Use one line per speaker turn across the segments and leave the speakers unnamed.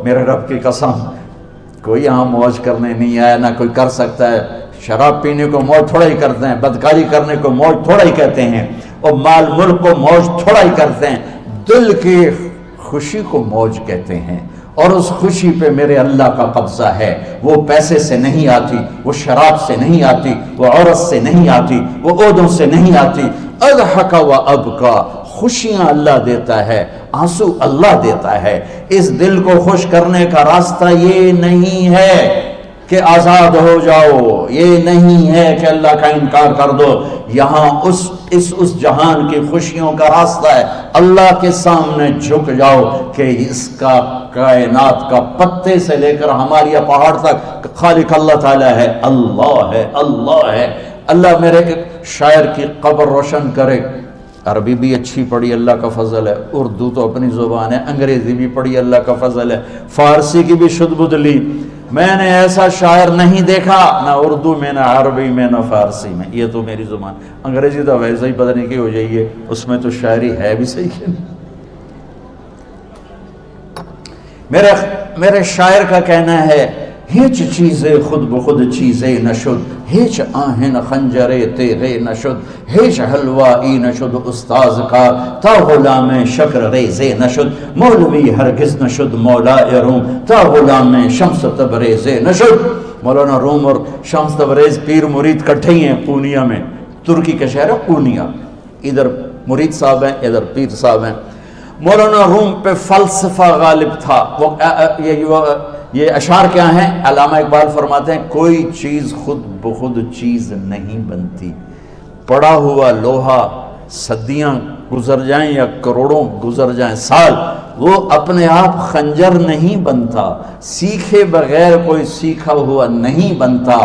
میرے رب کی قسم کوئی یہاں موج کرنے نہیں آیا، نہ کوئی کر سکتا ہے۔ شراب پینے کو موج تھوڑا ہی کرتے ہیں، بدکاری کرنے کو موج تھوڑا ہی کہتے ہیں، اور مال ملک کو موج تھوڑا ہی کرتے ہیں، دل کی خوشی کو موج کہتے ہیں۔ اور اس خوشی پہ میرے اللہ کا قبضہ ہے، وہ پیسے سے نہیں آتی، وہ شراب سے نہیں آتی، وہ عورت سے نہیں آتی، وہ عہدوں سے نہیں آتی۔ اضحک و ابکا، خوشیاں اللہ دیتا ہے، آنسو اللہ دیتا ہے۔ اس دل کو خوش کرنے کا راستہ یہ نہیں ہے کہ آزاد ہو جاؤ، یہ نہیں ہے کہ اللہ کا انکار کر دو۔ یہاں اس جہان کی خوشیوں کا راستہ ہے، اللہ کے سامنے جھک جاؤ کہ اس کا کائنات کا پتے سے لے کر ہماری پہاڑ تک خالق اللہ تعالیٰ ہے، اللہ ہے، اللہ ہے۔ اللہ میرے شاعر کی قبر روشن کرے۔ عربی بھی اچھی پڑھی، اللہ کا فضل ہے، اردو تو اپنی زبان ہے، انگریزی بھی پڑھی، اللہ کا فضل ہے، فارسی کی بھی شد بد لی۔ میں نے ایسا شاعر نہیں دیکھا، نہ اردو میں، نہ عربی میں، نہ فارسی میں، یہ تو میری زبان۔ انگریزی تو ویسے ہی پتہ نہیں کی ہو جائیے، اس میں تو شاعری ہے بھی صحیح ہے۔ میرے شاعر کا کہنا ہے، ہیچ چیزیں خود بخود چیزیں نشد، ہیچ آہن خنجرے تیغے نشد، ہیچ حلوائی نشد استاذ کا، تا غلام شکر ریزے نشد، مولوی ہرگز نشد مولا روم، تا غلام شمس تبریز نشد۔ مولانا روم اور شمس تبریز پیر مرید کٹھے ہی ہیں پونیا میں، ترکی کا شہر ہے پونیا، ادھر مرید صاحب ہیں، ادھر پیر صاحب ہیں۔ مولانا روم پہ فلسفہ غالب تھا۔ یہ اشعار کیا ہیں؟ علامہ اقبال فرماتے ہیں، کوئی چیز خود بخود چیز نہیں بنتی، پڑا ہوا لوہا صدیاں گزر جائیں یا کروڑوں گزر جائیں سال، وہ اپنے آپ خنجر نہیں بنتا، سیکھے بغیر کوئی سیکھا ہوا نہیں بنتا۔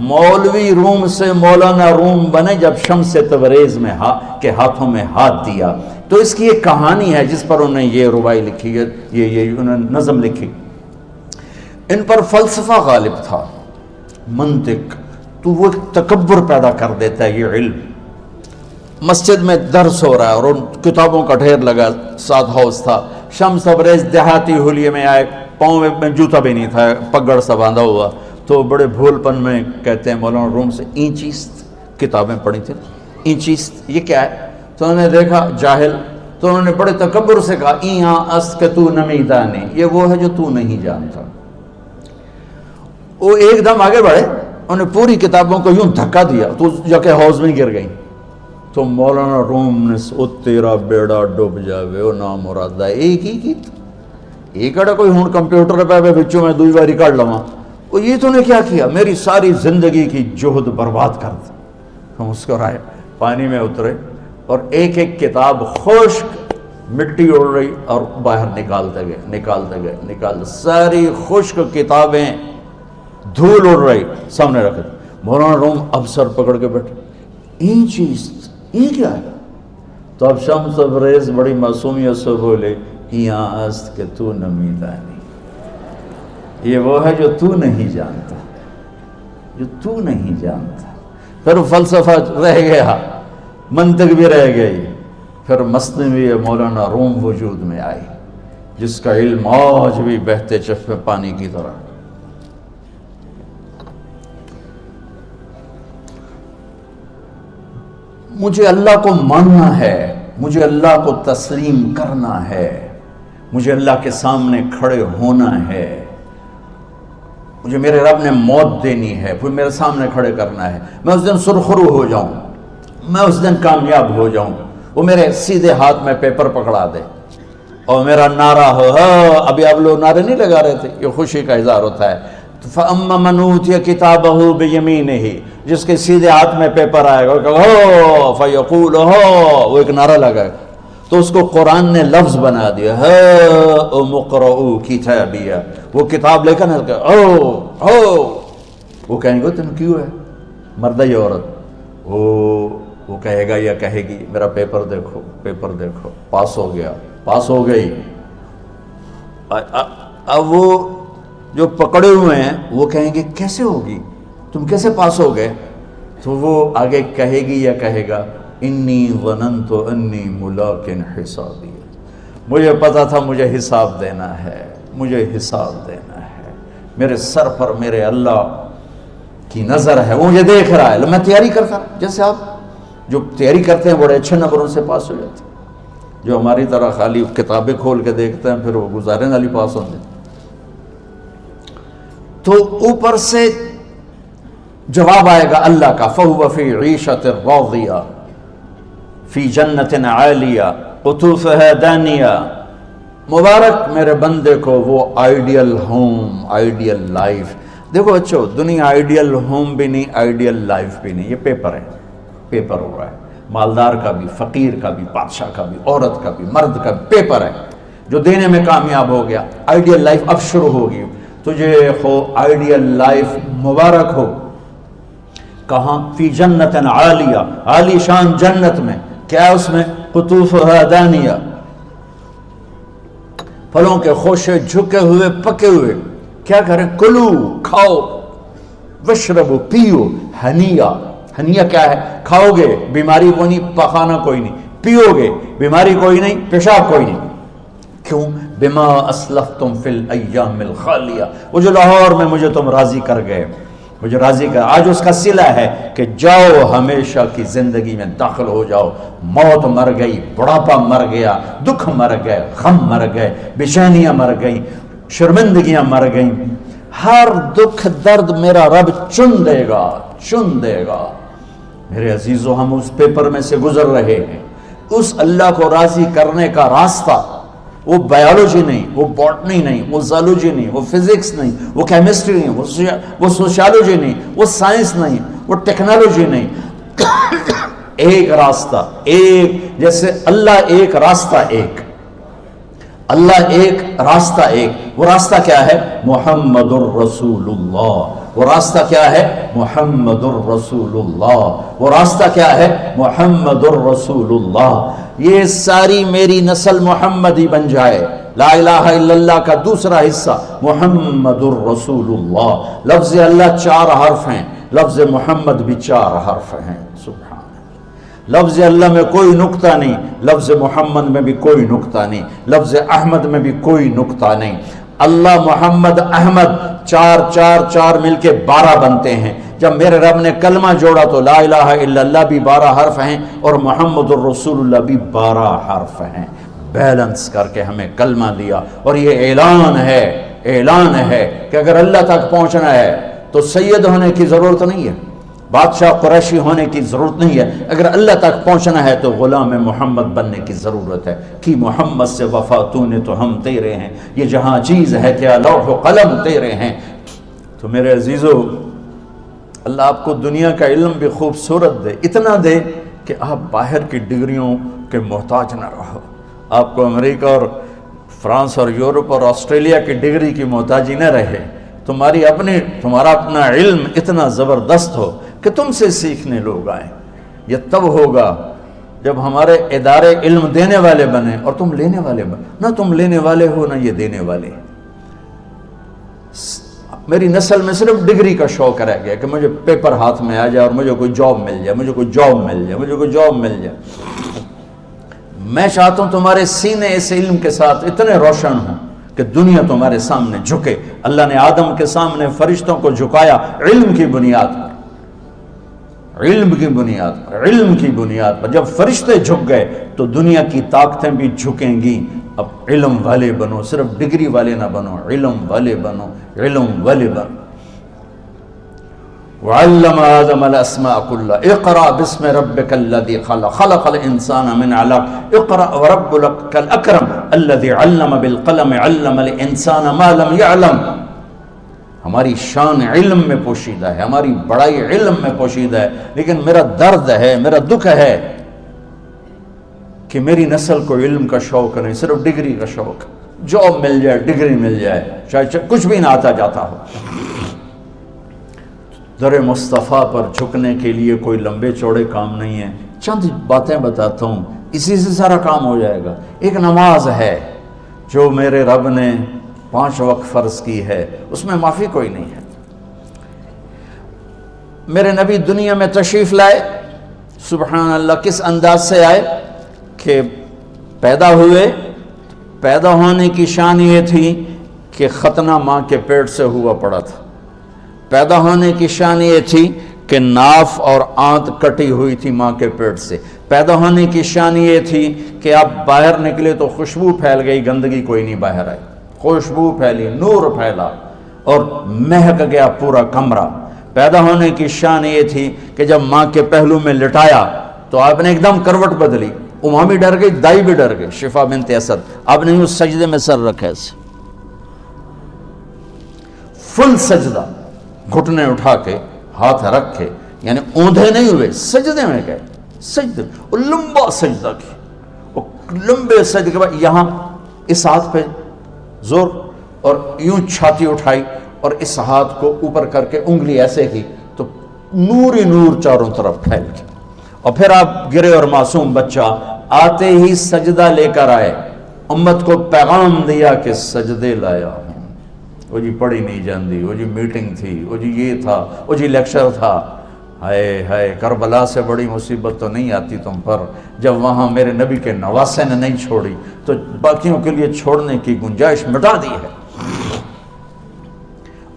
مولوی روم سے مولانا روم بنے جب شمس تبریز میں کے ہاتھوں میں ہاتھ دیا۔ تو اس کی ایک کہانی ہے جس پر انہوں نے یہ ربائی لکھی ہے، یہ انہوں نے نظم لکھی۔ ان پر فلسفہ غالب تھا، منطق، تو وہ تکبر پیدا کر دیتا ہے یہ علم۔ مسجد میں درس ہو رہا ہے اور ان کتابوں کا ڈھیر لگا، ساتھ ہاؤس تھا۔ شمس تبریز دیہاتی حلیے میں آئے، پاؤں میں جوتا بھی نہیں تھا، پگڑ سا باندھا ہوا، تو بڑے بھول پن میں کہتے ہیں مولانا روم سے، اینچیست کتابیں پڑھی تھیں، اینچیست یہ کیا ہے؟ تو انہوں نے دیکھا جاہل، تو انہوں نے بڑے تکبر سے کہا، ایہاں است کہ تو نمیدانی، یہ وہ ہے جو تو نہیں جانتا۔ وہ ایک دم آگے بڑھے، انہوں نے پوری کتابوں کو یوں دھکا دیا تو جا کے حوض میں گر گئی۔ تو مولانا روم نے او تیرا بیڑا ڈوب جاوے او نام مرادہ، ایک ہی کی ایک اڑا کوئی ہون کمپیوٹر پہ بچوں میں دوئی باری کر لواں، وہ یہ تو نے کیا کیا، میری ساری زندگی کی جہد برباد کر دی۔ ہم مسکرائے، پانی میں اترے اور ایک ایک کتاب خشک مٹی اڑ رہی اور باہر نکالتے گئے، ساری خشک کتابیں دھول اڑ رہی سامنے رکھے۔ مولانا روم اب سر پکڑ کے بیٹھے، این چیز یہ کیا ہے؟ تو اب شمس تبریز بڑی معصومیت سے بولے، یہاں است کہ تو نمیدانی، یہ وہ ہے جو تو نہیں جانتا، جو تو نہیں جانتا۔ پھر فلسفہ رہ گیا، منطق بھی رہ گئی، پھر مثنوی مولانا روم وجود میں آئی، جس کا علم آج بھی بہتے چشمے پانی کی طرح۔ مجھے اللہ کو ماننا ہے، مجھے اللہ کو تسلیم کرنا ہے، مجھے اللہ کے سامنے کھڑے ہونا ہے، مجھے میرے رب نے موت دینی ہے، پھر میرے سامنے کھڑے کرنا ہے، میں اس دن سرخرو ہو جاؤں، میں اس دن کامیاب ہو جاؤں، وہ میرے سیدھے ہاتھ میں پیپر پکڑا دے اور میرا نعرہ ہو، ابھی آپ لوگ نعرے نہیں لگا رہے تھے، یہ خوشی کا اظہار ہوتا ہے۔ فَأَمَّا مَنْ أُوتِيَ كِتَابَهُ بِيَمِينِهِ، جس کے سیدھے ہاتھ میں پیپر آئے گا، فَيَقُولُ وہ ایک نعرہ لگائے گا، تو اس کو قرآن نے لفظ بنا دیا، هَاؤْمُ اقْرَءُوا كِتَابِيَهْ، وہ کتاب لے کر وہ کہیں گے تم کیوں ہے، مرد یا عورت، وہ کہے گا یا کہے گی میرا پیپر دیکھو، پیپر دیکھو، پاس ہو گیا، پاس ہو گئی۔ اب وہ جو پکڑے ہوئے ہیں وہ کہیں گے کیسے ہوگی، تم کیسے پاس ہو گئے؟ تو وہ آگے کہے گی یا کہے گا، انی ظننت انی ملاق حسابی، مجھے پتا تھا مجھے حساب دینا ہے، مجھے حساب دینا ہے، میرے سر پر میرے اللہ کی نظر ہے، وہ مجھے دیکھ رہا ہے۔ میں تیاری کرتا ہوں، جیسے آپ جو تیاری کرتے ہیں بڑے اچھے نمبروں سے پاس ہو جاتے ہیں، جو ہماری طرح خالی کتابیں کھول کے دیکھتے ہیں پھر وہ گزارے والی پاس ہوتے ہیں۔ تو اوپر سے جواب آئے گا اللہ کا، فَهُوَ فِي عِيشَةٍ رَاضِيَةٍ فِي جَنَّةٍ عَالِيَةٍ قُطُوفُهَا دَانِيَةٌ۔ مبارک میرے بندے کو وہ آئیڈیل ہوم، آئیڈیل لائف۔ دیکھو بچو، دنیا آئیڈیل ہوم بھی نہیں، آئیڈیل لائف بھی نہیں، یہ پیپر ہے، پیپر ہو رہا ہے، مالدار کا بھی، فقیر کا بھی، بادشاہ کا بھی، عورت کا بھی، مرد کا بھی پیپر ہے۔ جو دینے میں کامیاب ہو گیا، آئیڈیل لائف اب شروع ہوگی۔ تجھے ہو آئیڈیل لائف مبارک ہو۔ کہاں؟ فی جنت عالیہ، عالی شان جنت میں، کیا اس میں؟ قطوفها دانیہ، پھلوں کے خوشے جھکے ہوئے پکے ہوئے۔ کیا کریں؟ کلو، کھاؤ، وشربو، پیو، ہنیا۔ ہنیا کیا ہے؟ کھاؤ گے بیماری کوئی نہیں، پخانا کوئی نہیں، پیو گے بیماری کوئی نہیں، پیشاب کوئی نہیں۔ کیوں؟ بما اسلفتم فی الایام الخالیہ، وہ جو لاہور میں مجھے تم راضی کر گئے، مجھے راضی کر، آج اس کا صلہ ہے کہ جاؤ ہمیشہ کی زندگی میں داخل ہو جاؤ۔ موت مر گئی، بڑھاپا مر گیا، دکھ مر گئے، غم مر گئے، بے چینیاں مر گئیں، شرمندگیاں مر گئیں۔ ہر دکھ درد میرا رب چن دے گا، چن دے گا۔ میرے عزیزو، ہم اس پیپر میں سے گزر رہے ہیں۔ اس اللہ کو راضی کرنے کا راستہ، وہ بایولوجی نہیں، وہ باٹنی نہیں، وہ زالوجی نہیں، وہ فزکس نہیں، وہ کیمسٹری نہیں، وہ سوشیالوجی نہیں، وہ سائنس نہیں، وہ ٹیکنالوجی نہیں۔ ایک راستہ، ایک، جیسے اللہ ایک، راستہ ایک، اللہ ایک، راستہ ایک۔ وہ راستہ کیا ہے؟ محمد الرسول اللہ۔ وہ راستہ کیا ہے؟ محمد الرسول اللہ۔ وہ راستہ کیا ہے؟ محمد الرسول اللہ۔ یہ ساری میری نسل محمدی بن جائے۔ لا الہ الا اللہ کا دوسرا حصہ محمد الرسول اللہ۔ لفظ اللہ 4 حرف ہیں، لفظ محمد بھی 4 حرف ہیں۔ سبحان اللہ۔ لفظ اللہ میں کوئی نقطہ نہیں، لفظ محمد میں بھی کوئی نقطہ نہیں، لفظ احمد میں بھی کوئی نقطہ نہیں۔ اللہ، محمد، احمد، 4 4 4 مل کے 12 بنتے ہیں۔ جب میرے رب نے کلمہ جوڑا تو لا الہ الا اللہ بھی 12 حرف ہیں اور محمد الرسول اللہ بھی 12 حرف ہیں۔ بیلنس کر کے ہمیں کلمہ دیا، اور یہ اعلان ہے، اعلان ہے کہ اگر اللہ تک پہنچنا ہے تو سید ہونے کی ضرورت نہیں ہے، بادشاہ قریشی ہونے کی ضرورت نہیں ہے۔ اگر اللہ تک پہنچنا ہے تو غلام محمد بننے کی ضرورت ہے۔ کہ محمد سے وفا تو نے تو ہم تیرے ہیں، یہ جہاں چیز ہے کیا لوح و قلم تیرے ہیں۔ تو میرے عزیزو، اللہ آپ کو دنیا کا علم بھی خوبصورت دے، اتنا دے کہ آپ باہر کی ڈگریوں کے محتاج نہ رہو، آپ کو امریکہ اور فرانس اور یورپ اور آسٹریلیا کی ڈگری کی محتاجی نہ رہے، تمہارا اپنا علم اتنا زبردست ہو کہ تم سے سیکھنے لوگ آئیں۔ یہ تب ہوگا جب ہمارے ادارے علم دینے والے بنے اور تم لینے والے بنے، نہ تم لینے والے ہو نہ یہ دینے والے۔ میری نسل میں صرف ڈگری کا شوق رہ گیا کہ مجھے پیپر ہاتھ میں آ جائے اور مجھے کوئی جاب مل جائے، مجھے کوئی جاب مل جائے، مجھے کوئی جاب مل جائے۔ میں چاہتا ہوں تمہارے سینے اس علم کے ساتھ اتنے روشن ہوں کہ دنیا تمہارے سامنے جھکے۔ اللہ نے آدم کے سامنے فرشتوں کو جھکایا علم کی بنیاد پر، علم کی بنیاد پر، علم کی بنیاد پر۔ جب فرشتے جھک گئے تو دنیا کی طاقتیں بھی جھکیں گی۔ اب علم والے بنو، صرف ڈگری والے نہ بنو، علم والے بنو، علم والے بنو۔ وعلم آدم الاسماء كلها اقرأ باسم ربك الذي خلق خلق الانسان من علق اقرأ وربك الاكرم الذي علم بالقلم علم الانسان ما لم يعلم۔ ہماری شان علم میں پوشیدہ ہے، ہماری بڑائی علم میں پوشیدہ ہے، لیکن میرا درد ہے، میرا دکھ ہے کہ میری نسل کو علم کا شوق نہیں، صرف ڈگری کا شوق۔ جاب مل جائے، ڈگری مل جائے، چاہے کچھ بھی نہ آتا جاتا ہو۔ در مصطفیٰ پر جھکنے کے لیے کوئی لمبے چوڑے کام نہیں ہیں، چند باتیں بتاتا ہوں، اسی سے سارا کام ہو جائے گا۔ ایک نماز ہے جو میرے رب نے 5 وقت فرض کی ہے، اس میں معافی کوئی نہیں ہے۔ میرے نبی دنیا میں تشریف لائے، سبحان اللہ، کس انداز سے آئے کہ پیدا ہوئے، پیدا ہونے کی شان یہ تھی کہ ختنہ ماں کے پیٹ سے ہوا پڑا تھا. پیدا ہونے کی شان یہ تھی کہ ناف اور آنت کٹی ہوئی تھی ماں کے پیٹ سے. پیدا ہونے کی شان یہ تھی کہ آپ باہر نکلے تو خوشبو پھیل گئی, گندگی کوئی نہیں باہر آئی, خوشبو پھیلی, نور پھیلا اور مہک گیا پورا کمرہ. پیدا ہونے کی شان یہ تھی کہ جب ماں کے پہلو میں لٹایا تو آپ نے ایک دم کروٹ بدلی. اماں بھی ڈر گئی, دائی بھی ڈر گئی, شفا بنت اسد. آپ نے اس سجدے میں سر رکھا ایسے فل سجدہ, گھٹنے اٹھا کے ہاتھ رکھ کے, یعنی اوندھے نہیں ہوئے, سجدے میں گئے. سجدے اور لمبا سجدہ کی, اور لمبے سجدے کے بعد یہاں اس ہاتھ پہ زور اور یوں چھاتی اٹھائی اور اس ہاتھ کو اوپر کر کے انگلی ایسے کی تو نور ہی نور چاروں طرف پھیل گیا. اور پھر آپ گرے اور معصوم بچہ آتے ہی سجدہ لے کر آئے, امت کو پیغام دیا کہ سجدے لایا ہوں. وہ جی پڑھی نہیں جاندی, وہ جی میٹنگ تھی, وہ جی یہ تھا, وہ جی لیکچر تھا. ہائے ہائے, کربلا سے بڑی مصیبت تو نہیں آتی تم پر جب وہاں میرے نبی کے نواسے نے نہیں چھوڑی تو باقیوں کے لیے چھوڑنے کی گنجائش مٹا دی ہے.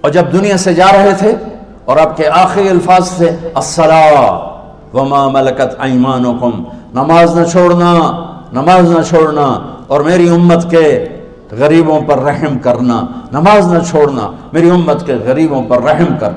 اور جب دنیا سے جا رہے تھے اور آپ کے آخری الفاظ تھے الصلاۃ وما ملکت ایمانکم, نماز نہ چھوڑنا, نماز نہ چھوڑنا, اور میری امت کے غریبوں پر رحم کرنا, نماز نہ چھوڑنا, میری امت کے غریبوں پر رحم کر.